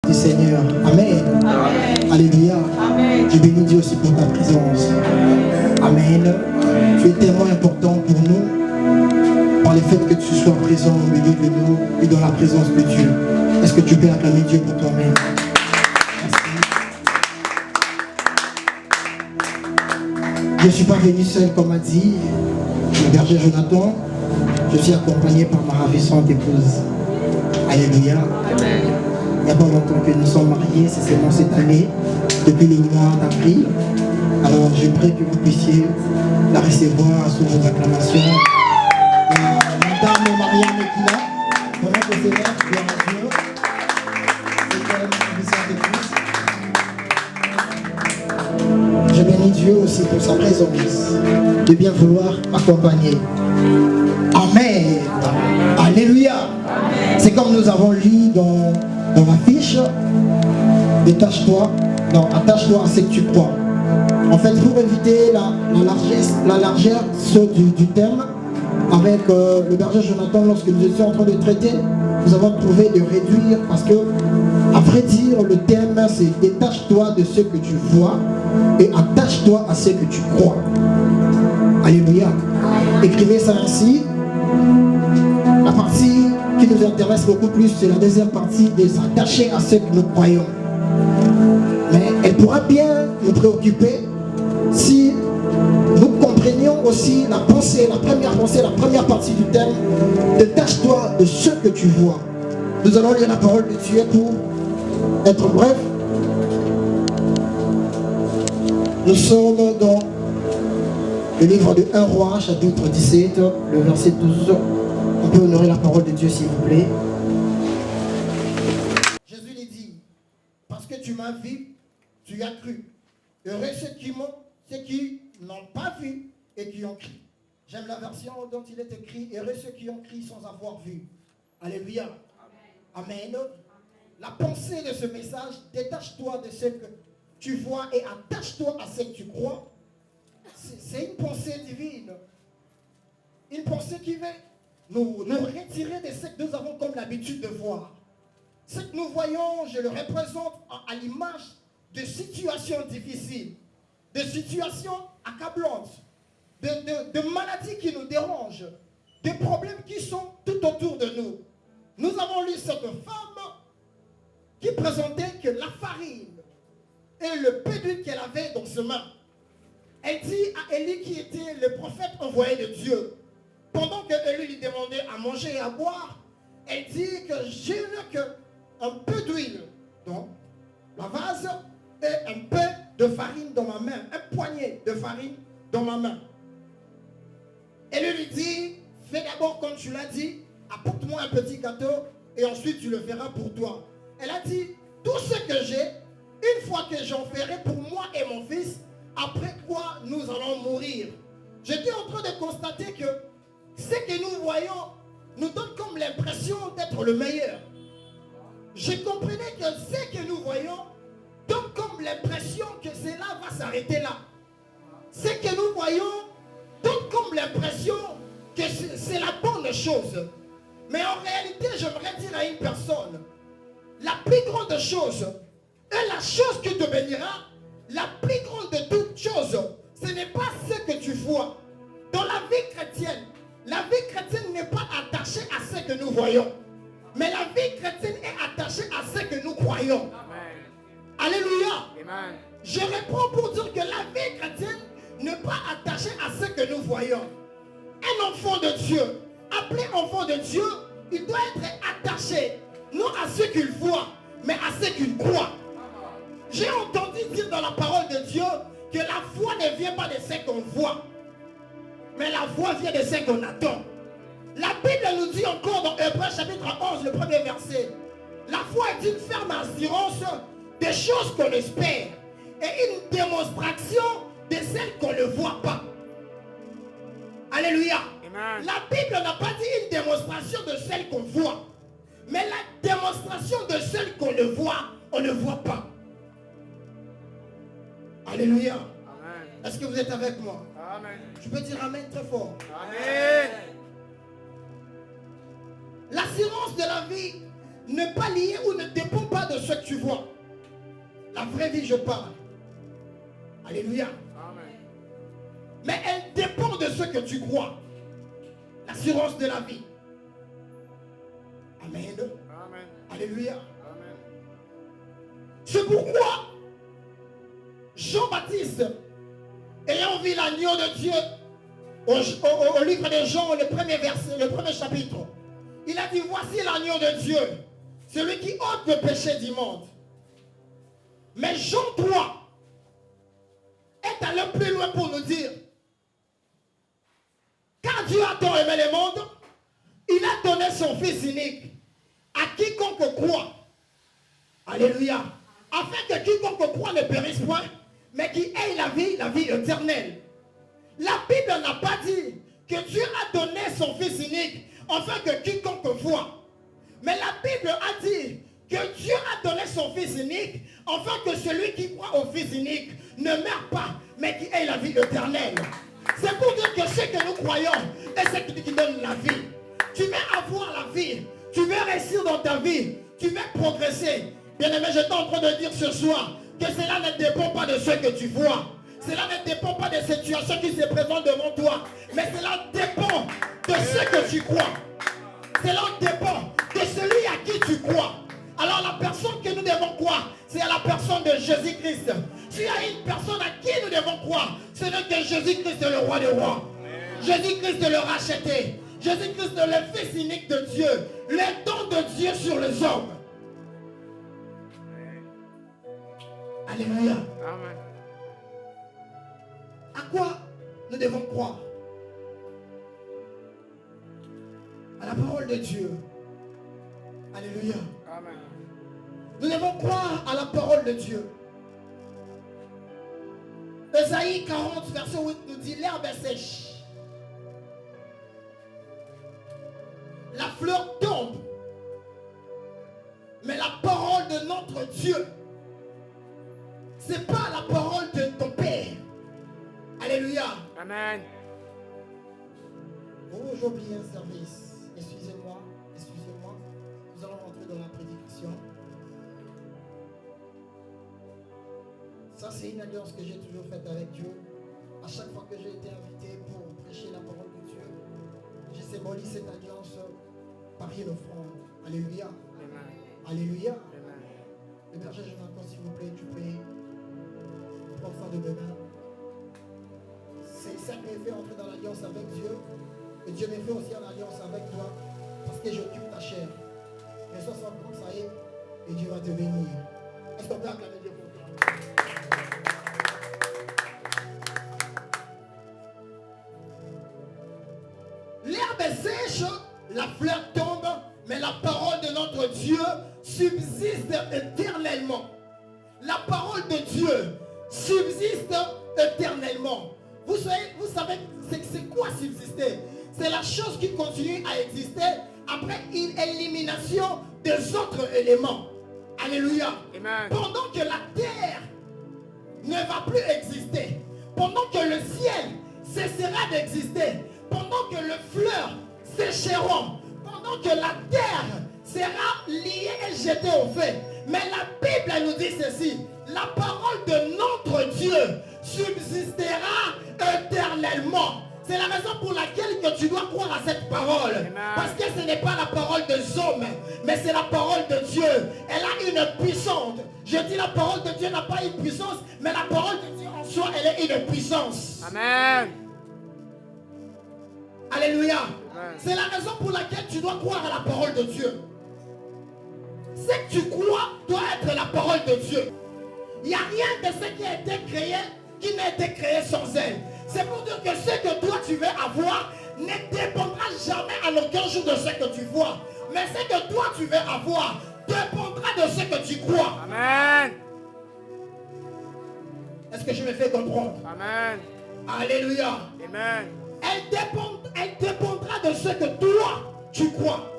du Seigneur. Amen. Amen. Alléluia. Amen. Je bénis Dieu aussi pour ta présence. Amen. Tu es tellement important pour nous par le fait que tu sois présent au milieu de nous et dans la présence de Dieu. Est-ce que tu peux acclamer Dieu pour toi-même? Je ne suis pas venu seul comme a dit le berger Jonathan. Je suis accompagné par ma ravissante épouse. Alléluia. Amen. Il n'y a pas longtemps que nous sommes mariés, c'est seulement cette année, depuis le mois d'avril. Alors je prie que vous puissiez la recevoir sous vos acclamations. Madame Marianne est là. Pendant que c'est là, gloire à Dieu. C'est elle, ma ravissante épouse. Je bénis Dieu aussi pour sa présence, de bien vouloir m'accompagner. Amen. Alléluia. C'est comme nous avons lu dans l'affiche, détache-toi, non, attache-toi à ce que tu crois. En fait, pour éviter la largesse du thème, avec le berger Jonathan, lorsque nous étions en train de traiter, nous avons trouvé de réduire, parce que, à vrai dire, le thème, c'est détache-toi de ce que tu vois et attache-toi à ce que tu crois. Alléluia. Écrivez ça ainsi. La partie qui nous intéresse beaucoup plus, c'est la deuxième partie de s'attacher à ce que nous croyons. Mais elle pourra bien nous préoccuper si nous comprenions aussi la première partie du thème. Détache-toi de ce que tu vois. Nous allons lire la parole de Dieu pour être bref. Nous sommes dans le livre de 1 Roi, chapitre 17, le verset 12. On peut honorer la parole de Dieu, s'il vous plaît. Jésus lui dit, parce que tu m'as vu, tu as cru. Heureux ceux qui n'ont pas vu et qui ont cru. J'aime la version dont il est écrit, heureux ceux qui ont cru sans avoir vu. Alléluia. Amen. Amen. La pensée de ce message, détache-toi de ce que tu vois et attache-toi à ce que tu crois. C'est une pensée divine. Une pensée qui veut nous retirer de ce que nous avons comme l'habitude de voir. Ce que nous voyons, je le représente à l'image de situations difficiles, de situations accablantes, de maladies qui nous dérangent, de problèmes qui sont tout autour de nous. Nous avons lu cette femme qui présentait que la farine et le peu d'huile qu'elle avait dans ses mains. Elle dit à Élie, qui était le prophète envoyé de Dieu, pendant que Élie lui demandait à manger et à boire, elle dit que je n'ai qu'un peu d'huile dans la vase et un peu de farine dans ma main, un poignet de farine dans ma main. Élie lui dit, fais d'abord comme tu l'as dit, apporte-moi un petit gâteau et ensuite tu le feras pour toi. Elle a dit, tout ce que j'ai, une fois que j'en ferai pour moi et mon fils, après quoi nous allons mourir. J'étais en train de constater que ce que nous voyons nous donne comme l'impression d'être le meilleur. Je comprenais que ce que nous voyons donne comme l'impression que cela va s'arrêter là. Ce que nous voyons donne comme l'impression que c'est la bonne chose. Mais en réalité, j'aimerais dire à une personne, la plus grande chose est la chose qui te bénira. La plus grande de toutes choses, ce n'est pas ce que tu vois. Dans la vie chrétienne n'est pas attachée à ce que nous voyons. Mais la vie chrétienne est attachée à ce que nous croyons. Amen. Alléluia. Amen. Je reprends pour dire que la vie chrétienne n'est pas attachée à ce que nous voyons. Un enfant de Dieu, appelé enfant de Dieu, il doit être attaché, non à ce qu'il voit, mais à ce qu'il croit. J'ai entendu dire dans la parole de Dieu que la foi ne vient pas de ce qu'on voit, mais la foi vient de ce qu'on attend. La Bible nous dit encore dans Hébreux chapitre 11, le premier verset, la foi est une ferme assurance des choses qu'on espère et une démonstration de celles qu'on ne voit pas. Alléluia. Amen. La Bible n'a pas dit une démonstration de celles qu'on voit, mais la démonstration de celles qu'on ne voit, on ne voit pas. Alléluia. Amen. Est-ce que vous êtes avec moi? Amen. Je peux dire amen très fort. Amen. L'assurance de la vie n'est pas liée ou ne dépend pas de ce que tu vois. La vraie vie, je parle. Alléluia. Amen. Mais elle dépend de ce que tu crois. L'assurance de la vie. Amen. Amen. Alléluia. Amen. C'est pourquoi Jean-Baptiste, ayant vu l'agneau de Dieu au livre de Jean, le premier chapitre, il a dit, voici l'agneau de Dieu, celui qui ôte le péché du monde. Mais Jean 3 est allé plus loin pour nous dire, car Dieu a tant aimé le monde, il a donné son Fils unique à quiconque croit. Alléluia. Afin que quiconque croit ne périsse point, mais qui ait la vie éternelle. La Bible n'a pas dit que Dieu a donné son Fils unique afin que quiconque voit. Mais la Bible a dit que Dieu a donné son Fils unique afin que celui qui croit au Fils unique ne meure pas, mais qui ait la vie éternelle. C'est pour dire que ce que nous croyons est ce qui donne la vie. Tu veux avoir la vie, tu veux réussir dans ta vie, tu veux progresser. Bien-aimé, je suis en train de dire ce soir que cela ne dépend pas de ce que tu vois. Cela ne dépend pas des situations qui se présentent devant toi. Mais cela dépend de ce que tu crois. Cela dépend de celui à qui tu crois. Alors la personne que nous devons croire, c'est à la personne de Jésus-Christ. S'il y a une personne à qui nous devons croire, ce n'est que Jésus-Christ le roi des rois. Jésus-Christ le racheté. Jésus-Christ le Fils unique de Dieu. Le don de Dieu sur les hommes. Alléluia. Amen. À quoi nous devons croire? À la parole de Dieu. Alléluia. Amen. Nous devons croire à la parole de Dieu. Ésaïe 40, verset 8 nous dit, l'herbe est sèche. La fleur tombe. Mais la parole de notre Dieu, c'est pas la parole de ton Père. Alléluia. Amen. Oh, j'ai oublié un service. Excusez-moi. Nous allons rentrer dans la prédication. Ça, c'est une alliance que j'ai toujours faite avec Dieu. À chaque fois que j'ai été invité pour prêcher la parole de Dieu, j'ai symboli cette alliance par une offrande. Alléluia. Amen. Alléluia. Amen. Le berger Jonathan, s'il vous plaît, tu peux prendre ça de demain. C'est ça qui me fait entrer dans l'alliance avec Dieu. Et Dieu me fait aussi en alliance avec toi. Parce que j'occupe ta chair. Mais sois sans comme ça y est. Et Dieu va te bénir. Est-ce qu'on peut acclamer Dieu pour toi? L'herbe est sèche, la fleur tombe, mais la parole de notre Dieu subsiste éternellement. La parole de Dieu subsiste éternellement. Vous savez c'est quoi subsister? C'est la chose qui continue à exister après une élimination des autres éléments. Alléluia. Amen. Pendant que la terre ne va plus exister, pendant que le ciel cessera d'exister, pendant que le fleuve sécheront, pendant que la terre sera liée et jetée au feu. Mais la Bible nous dit ceci, la parole de notre Dieu subsistera éternellement. C'est la raison pour laquelle que tu dois croire à cette parole. Amen. Parce que ce n'est pas la parole des hommes, mais c'est la parole de Dieu. Elle a une puissance. Je dis la parole de Dieu n'a pas une puissance, mais la parole de Dieu en soi, elle est une puissance. Amen. Alléluia. Amen. C'est la raison pour laquelle tu dois croire à la parole de Dieu. Ce que tu crois doit être la parole de Dieu. Il n'y a rien de ce qui a été créé qui n'a été créé sans elle. C'est pour dire que ce que toi tu veux avoir ne dépendra jamais à aucun jour de ce que tu vois. Mais ce que toi tu veux avoir dépendra de ce que tu crois. Amen. Est-ce que je me fais comprendre? Amen. Alléluia. Amen. Elle dépendra de ce que toi tu crois.